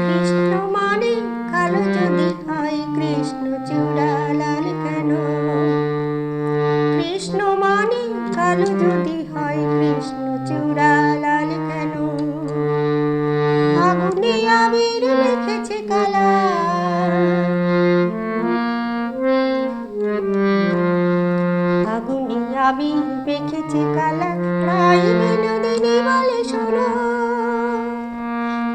কৃষ্ণ মানে কালো যদি হয়, কৃষ্ণ চূড়া লাল কেন? কৃষ্ণ মানে কালো যদি হয়, কৃষ্ণ চূড়া লাল কেন? আগুনে আবির মেখেছে কালা, আগুনে আবির মেখেছে কালা। রাই বিনোদিনী বলে শোনো,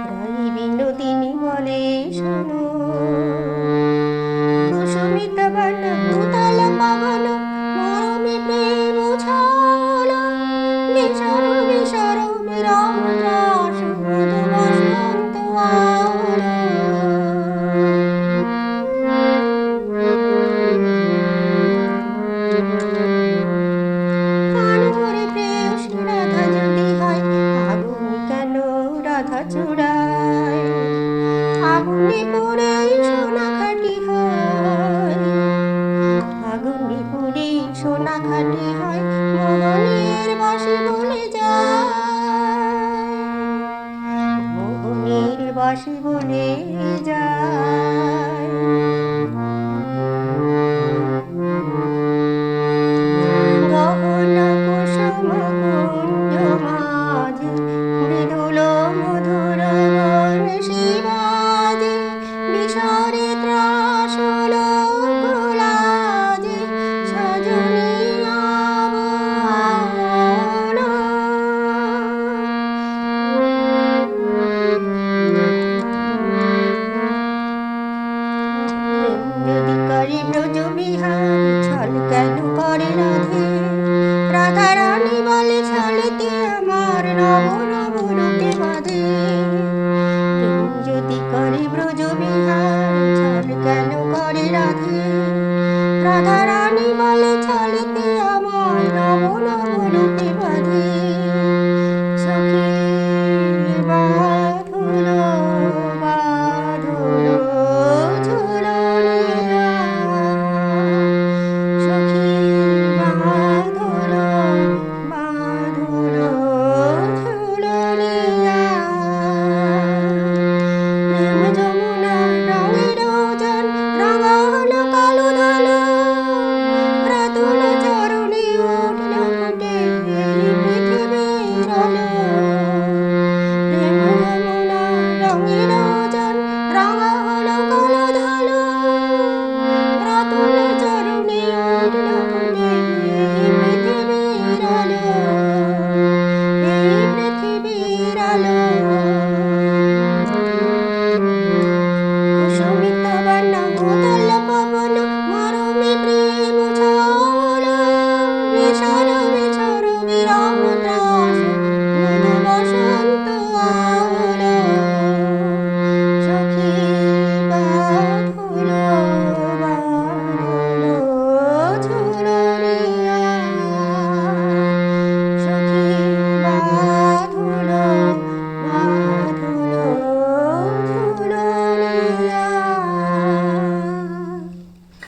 রাই বিনোদিনী বলে শোনো। কুসুমিত বন ভূতল পবন, মরমে প্রেম উছল। বিসর বিসর বিরহ ত্রাস, মধু বসন্ত আলো। প্রাণভরে প্রেয়সী রাধা যদি হয়, আগুন কেন রাধা চূড়ায়? আগুনে পুড়ে সোনা খাঁটি হয়, আগুনে পুড়ে সোনা খাঁটি হয়। মোহনের বাঁশি বলে যায়, মোহনের বাঁশি বলে যায়।